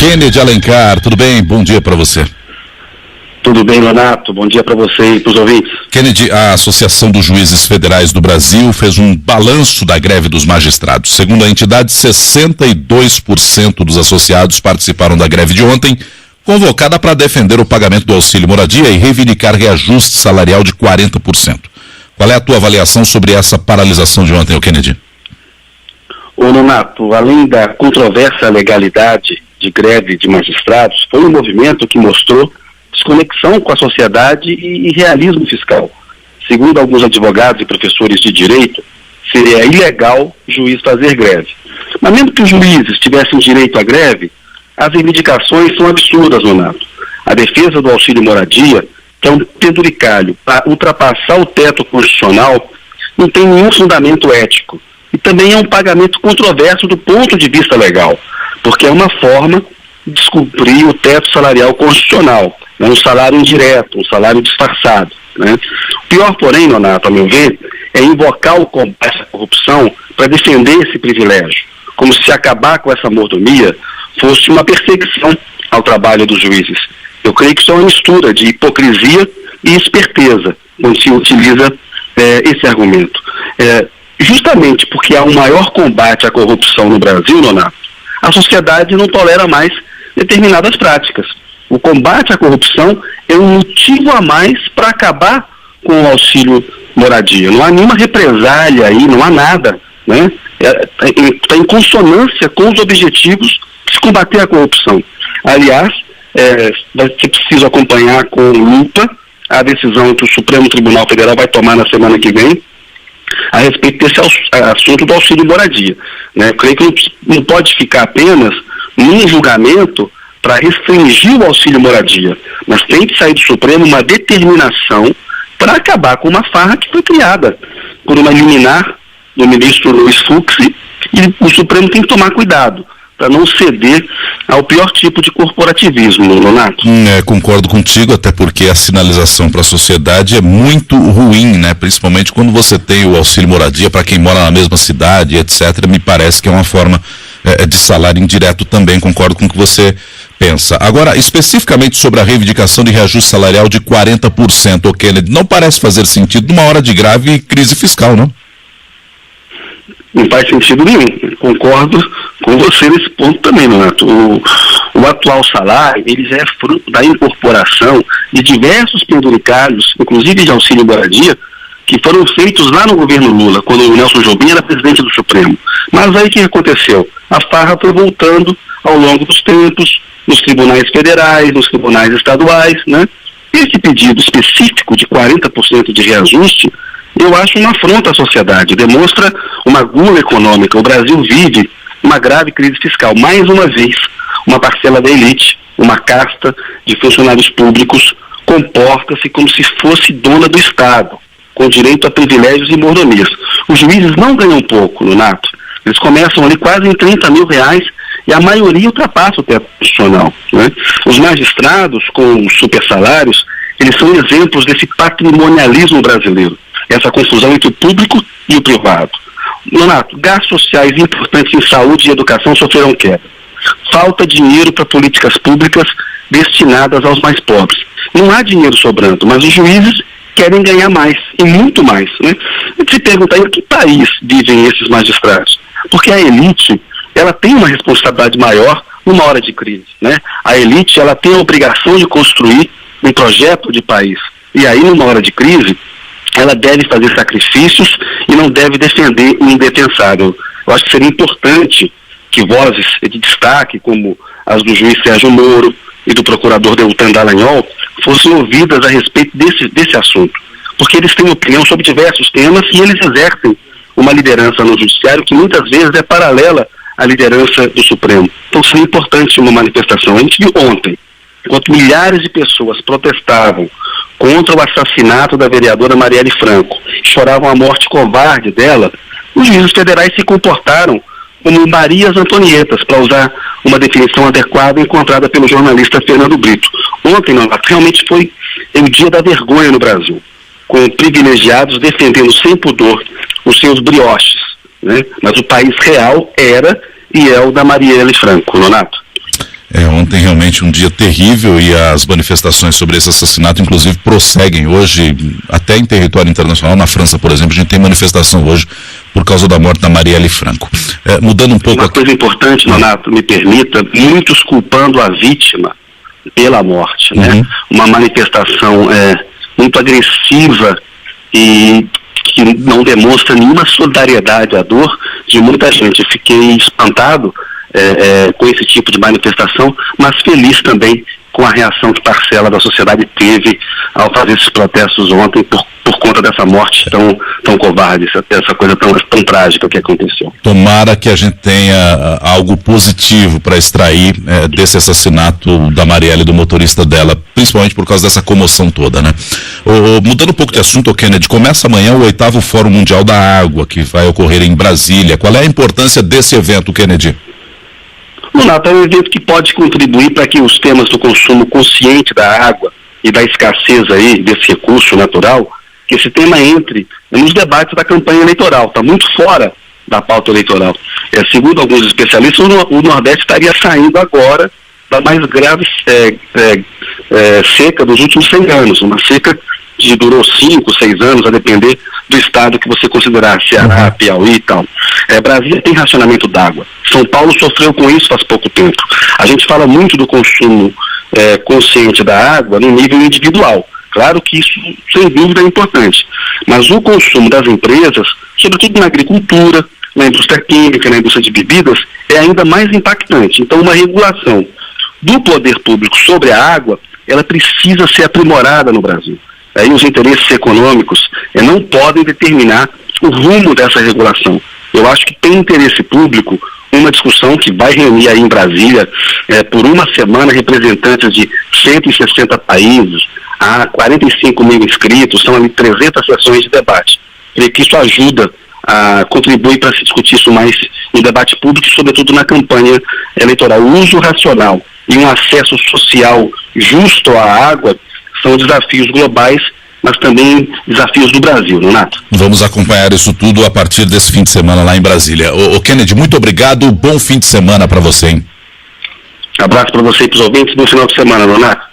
Kennedy Alencar, tudo bem? Bom dia para você. Tudo bem, Leonardo? Bom dia para você e para os ouvintes. Kennedy, a Associação dos Juízes Federais do Brasil fez um balanço da greve dos magistrados. Segundo a entidade, 62% dos associados participaram da greve de ontem, convocada para defender o pagamento do auxílio moradia e reivindicar reajuste salarial de 40%. Qual é a tua avaliação sobre essa paralisação de ontem, Kennedy? Ô, Leonardo, além da controversa legalidade de greve de magistrados, foi um movimento que mostrou desconexão com a sociedade e realismo fiscal. Segundo alguns advogados e professores de direito, seria ilegal o juiz fazer greve. Mas mesmo que os juízes tivessem direito à greve, as reivindicações são absurdas, Leonardo. A defesa do auxílio moradia, que é um penduricalho para ultrapassar o teto constitucional, não tem nenhum fundamento ético. E também é um pagamento controverso do ponto de vista legal, porque é uma forma de descumprir o teto salarial constitucional. Um salário indireto, um salário disfarçado, né? O pior, porém, Leonardo, a meu ver, é invocar o combate à corrupção para defender esse privilégio, como se acabar com essa mordomia fosse uma perseguição ao trabalho dos juízes. Eu creio que isso é uma mistura de hipocrisia e esperteza quando se utiliza esse argumento. Justamente porque há um maior combate à corrupção no Brasil, Leonardo, a sociedade não tolera mais determinadas práticas. O combate à corrupção é um motivo a mais para acabar com o auxílio moradia. Não há nenhuma represália aí, não há nada, né? Está em consonância com os objetivos de combater a corrupção. Aliás, vai ser preciso acompanhar com lupa a decisão que o Supremo Tribunal Federal vai tomar na semana que vem a respeito desse assunto do auxílio moradia, né? Eu creio que não pode ficar apenas num julgamento para restringir o auxílio moradia, mas tem que sair do Supremo uma determinação para acabar com uma farra que foi criada por uma liminar do ministro Luiz Fux, e o Supremo tem que tomar cuidado para não ceder ao pior tipo de corporativismo, Leonardo. Concordo contigo, até porque a sinalização para a sociedade é muito ruim, né? Principalmente quando você tem o auxílio moradia para quem mora na mesma cidade, etc. Me parece que é uma forma de salário indireto também, concordo com o que você pensa. Agora, especificamente sobre a reivindicação de reajuste salarial de 40%, Kennedy, não parece fazer sentido numa hora de grave crise fiscal, não? Não faz sentido nenhum. Concordo com você nesse ponto também, Renato. O atual salário, ele já é fruto da incorporação de diversos penduricalhos, inclusive de auxílio moradia, que foram feitos lá no governo Lula, quando o Nelson Jobim era presidente do Supremo. Mas aí o que aconteceu? A farra foi voltando ao longo dos tempos, nos tribunais federais, nos tribunais estaduais, né? Esse pedido específico de 40% de reajuste, eu acho uma afronta à sociedade, demonstra uma gula econômica. O Brasil vive uma grave crise fiscal. Mais uma vez, uma parcela da elite, uma casta de funcionários públicos, comporta-se como se fosse dona do Estado, com direito a privilégios e mordomias. Os juízes não ganham pouco, Leonardo. Eles começam ali quase em R$30 mil, e a maioria ultrapassa o teto constitucional, né? Os magistrados com super salários, eles são exemplos desse patrimonialismo brasileiro, essa confusão entre o público e o privado. Leonardo, gastos sociais importantes em saúde e educação sofreram queda. Falta dinheiro para políticas públicas destinadas aos mais pobres. Não há dinheiro sobrando, mas os juízes querem ganhar mais, e muito mais, né? E se perguntar em que país vivem esses magistrados? Porque a elite, ela tem uma responsabilidade maior numa hora de crise, né? A elite, ela tem a obrigação de construir um projeto de país. E aí, numa hora de crise, ela deve fazer sacrifícios e não deve defender o indefensável. Eu acho que seria importante que vozes de destaque, como as do juiz Sérgio Moro e do procurador Deltan Dallagnol, fossem ouvidas a respeito desse assunto. Porque eles têm opinião sobre diversos temas e eles exercem uma liderança no judiciário que muitas vezes é paralela à liderança do Supremo. Então seria importante uma manifestação. A gente viu ontem, enquanto milhares de pessoas protestavam contra o assassinato da vereadora Marielle Franco, choravam a morte covarde dela, os juízes federais se comportaram como Marias Antonietas, para usar uma definição adequada encontrada pelo jornalista Fernando Brito. Ontem, realmente foi o dia da vergonha no Brasil, com privilegiados defendendo sem pudor os seus brioches, né? Mas o país real era e é o da Marielle Franco, Leonardo. Ontem realmente um dia terrível e as manifestações sobre esse assassinato, inclusive, prosseguem hoje, até em território internacional. Na França, por exemplo, a gente tem manifestação hoje por causa da morte da Marielle Franco. Mudando um pouco... Uma coisa importante, Nonato, me permita, muitos culpando a vítima pela morte, né? Uma manifestação muito agressiva e que não demonstra nenhuma solidariedade à dor de muita gente. Eu fiquei espantado com esse tipo de manifestação, mas feliz também com a reação que parcela da sociedade teve ao fazer esses protestos ontem por conta dessa morte tão covarde, essa coisa tão trágica que aconteceu. Tomara que a gente tenha algo positivo para extrair desse assassinato da Marielle e do motorista dela, principalmente por causa dessa comoção toda, né? Mudando um pouco de assunto, Kennedy, começa amanhã o 8º Fórum Mundial da Água, que vai ocorrer em Brasília. Qual é a importância desse evento, Kennedy? Nonato, é um evento que pode contribuir para que os temas do consumo consciente da água e da escassez aí desse recurso natural, que esse tema entre nos debates da campanha eleitoral, está muito fora da pauta eleitoral. Segundo alguns especialistas, o Nordeste estaria saindo agora da mais grave seca dos últimos 100 anos, uma seca que durou 5, 6 anos, a depender do estado que você considerar, Ceará, Piauí e tal. Brasília tem racionamento d'água. São Paulo sofreu com isso faz pouco tempo. A gente fala muito do consumo consciente da água no nível individual. Claro que isso, sem dúvida, é importante. Mas o consumo das empresas, sobretudo na agricultura, na indústria química, na indústria de bebidas, é ainda mais impactante. Então, uma regulação do poder público sobre a água, ela precisa ser aprimorada no Brasil. Aí os interesses econômicos não podem determinar o rumo dessa regulação. Eu acho que tem interesse público uma discussão que vai reunir aí em Brasília por uma semana representantes de 160 países, há 45 mil inscritos, são ali 300 sessões de debate. Creio que isso ajuda a contribuir para se discutir isso mais em debate público, sobretudo na campanha eleitoral. O uso racional e um acesso social justo à água são desafios globais, mas também desafios do Brasil, Nonato. Vamos acompanhar isso tudo a partir desse fim de semana lá em Brasília. Kennedy, muito obrigado, bom fim de semana para você, hein? Abraço para você e para os ouvintes, bom final de semana, Nonato.